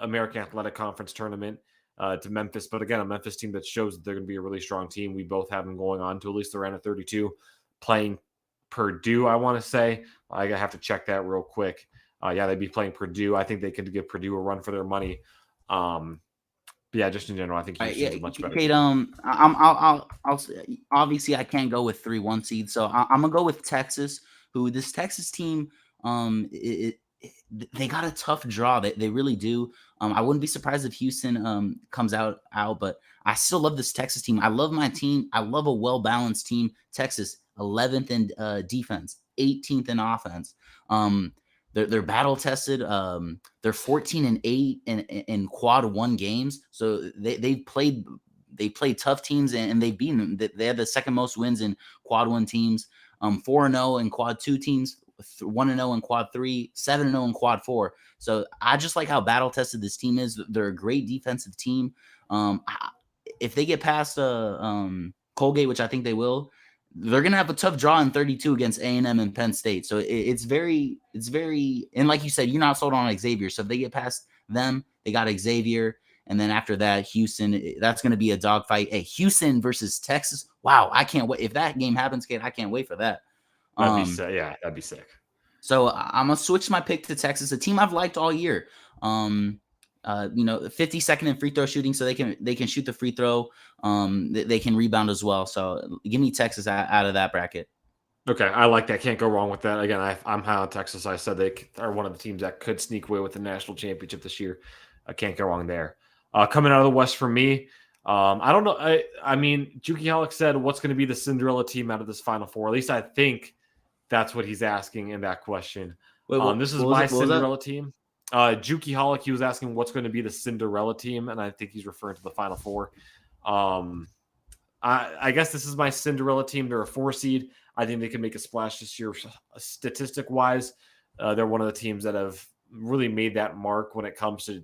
American Athletic Conference tournament to Memphis, but again, a Memphis team that shows that they're going to be a really strong team. We both have them going on to at least the round of 32, playing Purdue, I want to say. I have to check that real quick. Yeah, they'd be playing Purdue. I think they could give Purdue a run for their money. But yeah, just in general, I think Houston's a much better Kate, team. I'll obviously I can't go with 3-1 seed, so I'm gonna go with Texas. Who this Texas team, they got a tough draw. They really do. I wouldn't be surprised if Houston comes out, but I still love this Texas team. I love my team. I love a well balanced team. Texas 11th in defense, 18th in offense. They're battle tested. They're 14-8 in quad one games. So they played tough teams and they've beaten them. They had the second most wins in quad one teams. 4-0 in quad two teams. 1-0 in quad three. 7-0 in quad four. So I just like how battle tested this team is. They're a great defensive team. If they get past Colgate, which I think they will, they're gonna have a tough draw in 32 against A&M and Penn State. So it's very, and like you said, you're not sold on Xavier. So if they get past them, they got Xavier, and then after that, Houston. That's gonna be a dogfight. Hey, Houston versus Texas. Wow, I can't wait. If that game happens, Kate, I can't wait for that. That'd be sick. Yeah, that'd be sick. So I'm gonna switch my pick to Texas, a team I've liked all year. 52nd in free throw shooting, so they can shoot the free throw. They can rebound as well. So give me Texas out of that bracket. Okay, I like that. Can't go wrong with that. Again, I'm high on Texas. I said they are one of the teams that could sneak away with the national championship this year. I can't go wrong there. Coming out of the West for me, I don't know. I mean, Juki Hollick said, what's going to be the Cinderella team out of this Final Four? At least I think that's what he's asking in that question. Wait, this is my Cinderella team. Juki Hollick, he was asking what's going to be the Cinderella team, and I think he's referring to the Final Four. I guess this is my Cinderella team. They're a 4 seed. I think they can make a splash this year. Statistic-wise, they're one of the teams that have really made that mark when it comes to,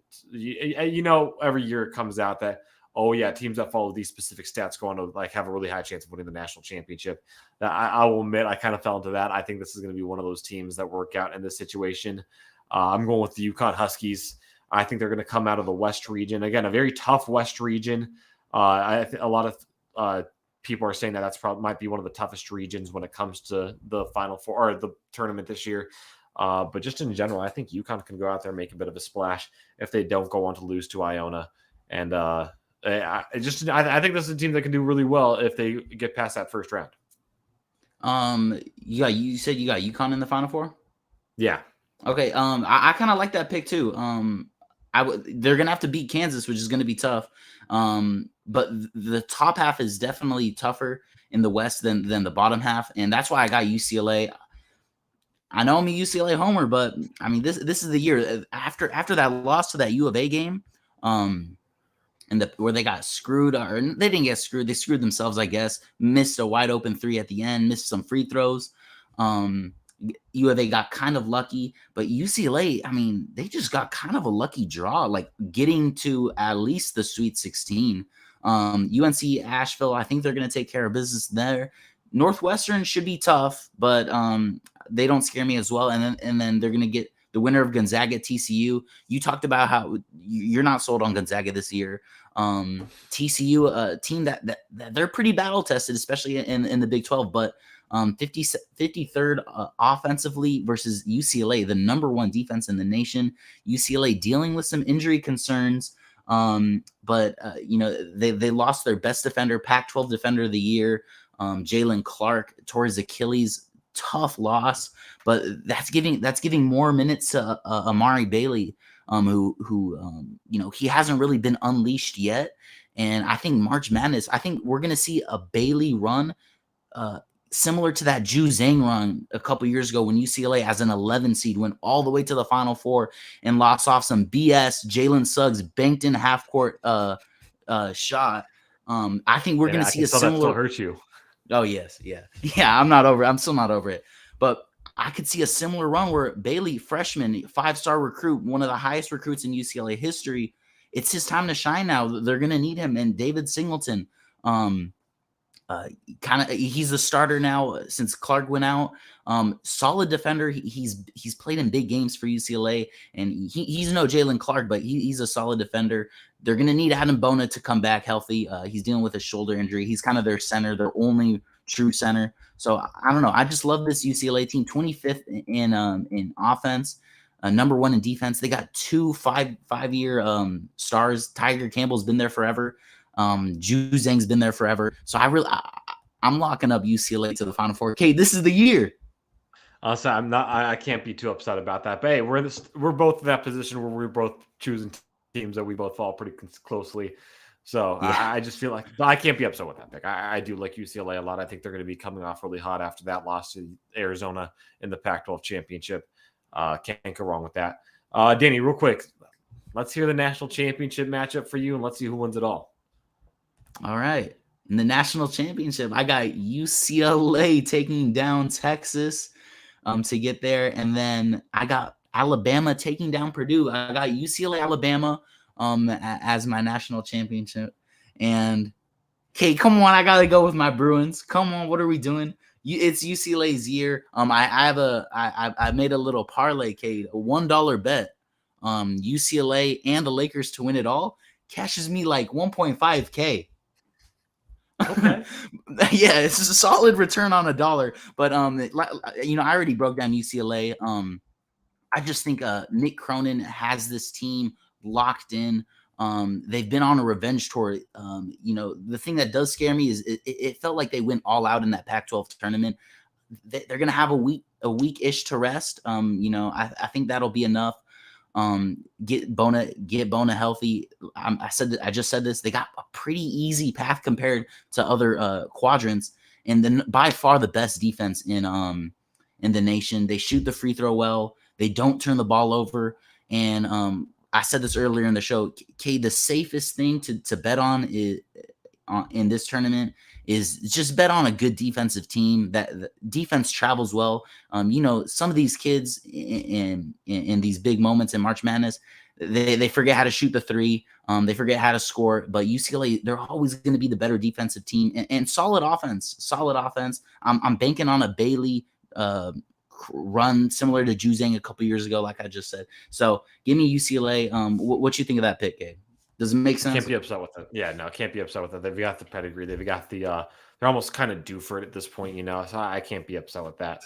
every year it comes out that, oh yeah, teams that follow these specific stats go on to like have a really high chance of winning the national championship. I will admit I kind of fell into that. I think this is going to be one of those teams that work out in this situation. I'm going with the UConn Huskies. I think they're going to come out of the West region. Again, a very tough West region. A lot of people are saying that's probably might be one of the toughest regions when it comes to the Final Four or the tournament this year. But just in general, I think UConn can go out there and make a bit of a splash if they don't go on to lose to Iona. And I think this is a team that can do really well if they get past that first round. You said you got UConn in the Final Four? Yeah. Okay. I kind of like that pick too. They're gonna have to beat Kansas, which is gonna be tough. But the top half is definitely tougher in the West than the bottom half, and that's why I got UCLA. I know I'm a UCLA homer, but I mean this is the year after that loss to that U of A game, where they got screwed, or they didn't get screwed. They screwed themselves, I guess. Missed a wide open 3 at the end. Missed some free throws. U of A got kind of lucky, but UCLA, I mean, they just got kind of a lucky draw, like getting to at least the Sweet 16. UNC Asheville, I think they're going to take care of business there. Northwestern should be tough, but they don't scare me as well. And then they're going to get the winner of Gonzaga TCU. You talked about how you're not sold on Gonzaga this year. TCU, a team that they're pretty battle tested, especially in the Big 12, but 53rd offensively versus UCLA, the number 1 defense in the nation. UCLA dealing with some injury concerns, but they lost their best defender, Pac-12 Defender of the Year, Jalen Clark, tore his Achilles. Tough loss, but that's giving more minutes to Amari Bailey, who he hasn't really been unleashed yet. And I think March Madness, I think we're gonna see a Bailey run, similar to that Ju Zhang run a couple years ago when UCLA as an 11 seed went all the way to the Final Four and lost off some BS Jalen Suggs banked in half court shot. I think we're gonna see a similar. That still hurts you. Oh yes, yeah. I'm still not over it. But I could see a similar run where Bailey, freshman, 5-star recruit, one of the highest recruits in UCLA history. It's his time to shine now. They're gonna need him. And David Singleton, he's the starter now since Clark went out. Solid defender. He's played in big games for UCLA, and he's no Jalen Clark, but he's a solid defender. They're gonna need Adam Bona to come back healthy. He's dealing with a shoulder injury. He's kind of their center, their only true center. So I don't know. I just love this UCLA team. 25th in offense, number 1 in defense. They got 2 five-year stars. Tiger Campbell's been there forever. Ju Zhang's been there forever. So I'm locking up UCLA to the Final Four. Okay, this is the year. Honestly, I can't be too upset about that. But hey, we're both in that position where we're both choosing teams that we both follow pretty closely. So Yeah. I just feel like I can't be upset with that pick. I do like UCLA a lot. I think they're going to be coming off really hot after that loss to Arizona in the Pac-12 championship. Can't go wrong with that. Danny, real quick, let's hear the national championship matchup for you, and let's see who wins it all. All right. In the national championship, I got UCLA taking down Texas to get there. And then I got Alabama taking down Purdue. I got UCLA, Alabama as my national championship. And, okay, come on. I got to go with my Bruins. Come on. What are we doing? It's UCLA's year. I made a little parlay, Cade, a $1 bet. UCLA and the Lakers to win it all cashes me like 1.5K. Okay. Yeah, it's a solid return on $1. But I already broke down UCLA. I just think Nick Cronin has this team locked in. They've been on a revenge tour. The thing that does scare me is it felt like they went all out in that Pac-12 tournament. They're gonna have a week-ish to rest. I think that'll be enough. Get Bona healthy. I just said this. They got a pretty easy path compared to other quadrants, and then by far the best defense in the nation. They shoot the free throw well. They don't turn the ball over. And I said this earlier in the show. The safest thing to bet on is in this tournament is just bet on a good defensive team. That the defense travels well. Some of these kids in these big moments in March Madness, they forget how to shoot the three. They forget how to score. But UCLA, they're always going to be the better defensive team and solid offense. Solid offense. I'm banking on a Bailey run similar to Ju Zhang a couple years ago, like I just said. So give me UCLA. What you think of that pick, Gabe? Does it make sense? Can't be upset with it. Yeah, no, can't be upset with it. They've got the pedigree. They've got the they're almost kind of due for it at this point, so I can't be upset with that.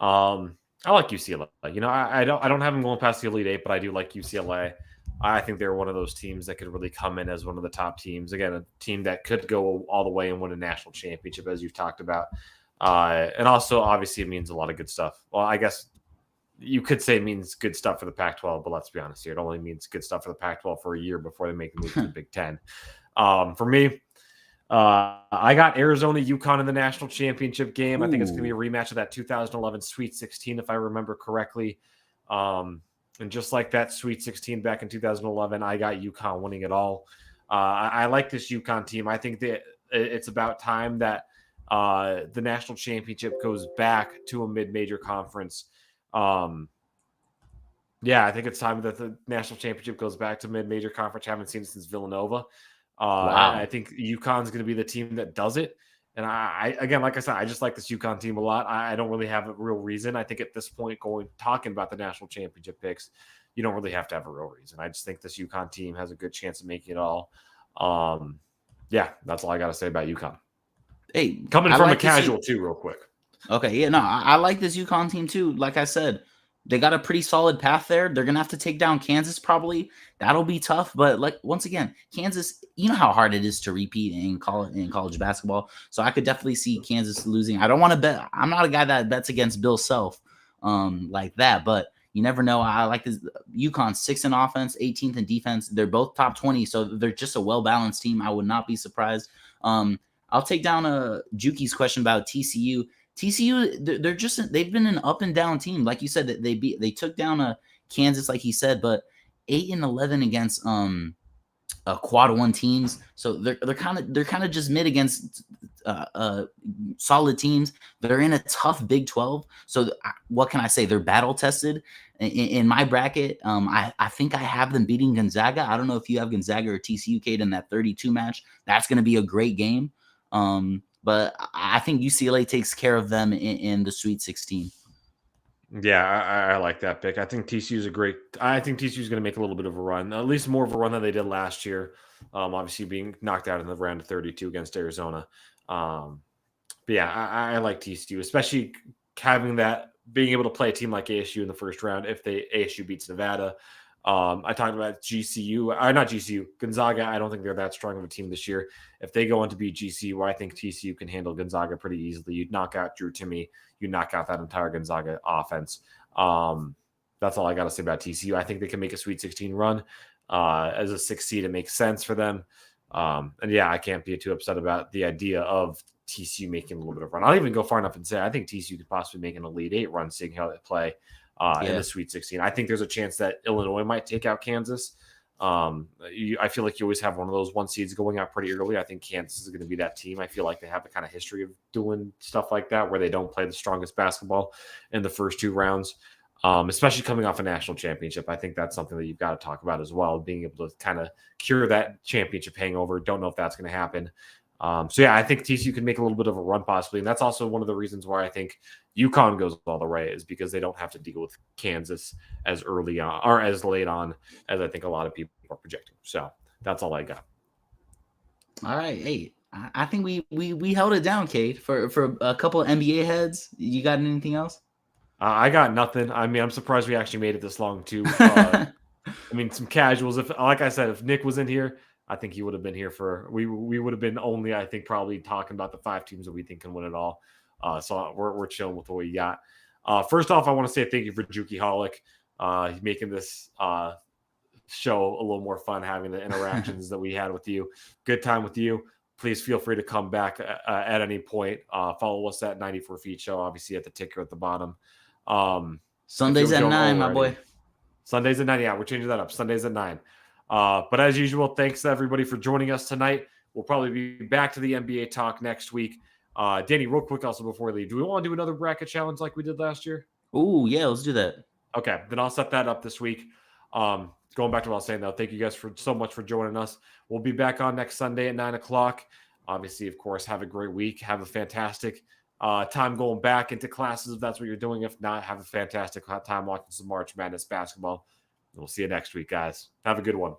I like UCLA. I don't have them going past the Elite Eight, but I do like UCLA. I think they're one of those teams that could really come in as one of the top teams. Again, a team that could go all the way and win a national championship, as you've talked about. And also, obviously, it means a lot of good stuff. Well, I guess you could say it means good stuff for the Pac-12, but let's be honest here. It only means good stuff for the Pac-12 for a year before they make the move to the Big Ten. For me, I got Arizona, UConn in the national championship game. I think it's going to be a rematch of that 2011 Sweet 16, if I remember correctly. And just like that Sweet 16 back in 2011, I got UConn winning it all. I like this UConn team. I think that it's about time that the national championship goes back to a mid-major conference. I think it's time that the national championship goes back to mid-major conference. I haven't seen it since Villanova. Wow. I think UConn's going to be the team that does it. And I again, like I said, I just like this UConn team a lot. I don't really have a real reason. I think at this point, talking about the national championship picks, you don't really have to have a real reason. I just think this UConn team has a good chance of making it all. That's all I got to say about UConn. Hey, coming from a casual too, real quick. Okay, yeah, no, I like this UConn team too. Like I said, they got a pretty solid path there. They're gonna have to take down Kansas probably. That'll be tough. But like once again, Kansas, you know how hard it is to repeat in college basketball. So I could definitely see Kansas losing. I don't want to bet. I'm not a guy that bets against Bill Self like that. But you never know. I like this UConn 6th in offense, 18th in defense. They're both top 20, so they're just a well balanced team. I would not be surprised. I'll take down Juki's question about TCU. TCU, they've been an up and down team. Like you said, that they took down Kansas, like he said, but 8-11 against quad one teams. So they're kind of just mid against solid teams. They're in a tough Big 12. So what can I say? They're battle tested. In my bracket, I think I have them beating Gonzaga. I don't know if you have Gonzaga or TCU, Kade, in that 32 match. That's going to be a great game. But I think UCLA takes care of them in the Sweet 16. Yeah, I like that pick. I think TCU's I think TCU's going to make a little bit of a run, at least more of a run than they did last year. Obviously being knocked out in the round of 32 against Arizona. But yeah, I like TCU, especially having that, being able to play a team like ASU in the first round if ASU beats Nevada. I talked about not GCU, Gonzaga. I don't think they're that strong of a team this year. If they go on to beat GCU, I think TCU can handle Gonzaga pretty easily. You knock out Drew Timme, you knock out that entire Gonzaga offense. That's all I got to say about TCU. I think they can make a Sweet 16 run. As a 6 seed, it makes sense for them. And yeah, I can't be too upset about the idea of TCU making a little bit of run. I'll even go far enough and say I think TCU could possibly make an Elite 8 run, seeing how they play in the Sweet 16. I think there's a chance that Illinois might take out Kansas. I feel like you always have one of those 1 seeds going out pretty early. I think Kansas is going to be that team. I feel like they have the kind of history of doing stuff like that where they don't play the strongest basketball in the first 2 rounds. Especially coming off a national championship. I think that's something that you've got to talk about as well, being able to kind of cure that championship hangover. Don't know if that's going to happen. So yeah, I think TCU can make a little bit of a run possibly. And that's also one of the reasons why I think UConn goes all the way, is because they don't have to deal with Kansas as early on or as late on as I think a lot of people are projecting. So that's all I got. All right. Hey, I think we held it down, Kade, for a couple of NBA heads. You got anything else? I got nothing. I mean, I'm surprised we actually made it this long too. I mean, some casuals. If, like I said, if Nick was in here, I think he would have been here for. We would have been only, I think, probably talking about the 5 teams that we think can win it all. So we're chilling with what we got. First off, I want to say thank you for Juki Holick, making this show a little more fun, having the interactions that we had with you. Good time with you. Please feel free to come back at any point. Follow us at 94 Feet Show, obviously at the ticker at the bottom. Sundays at 9, my boy. Sundays at 9. Yeah, we're changing that up. Sundays at 9. But as usual, thanks to everybody for joining us tonight. We'll probably be back to the NBA talk next week. Danny, real quick also before we leave, do we want to do another bracket challenge like we did last year? Oh, yeah, let's do that. Okay, then I'll set that up this week. Going back to what I was saying, though, thank you guys so much for joining us. We'll be back on next Sunday at 9 o'clock. Obviously, of course, have a great week. Have a fantastic time going back into classes if that's what you're doing. If not, have a fantastic time watching some March Madness basketball. We'll see you next week, guys. Have a good one.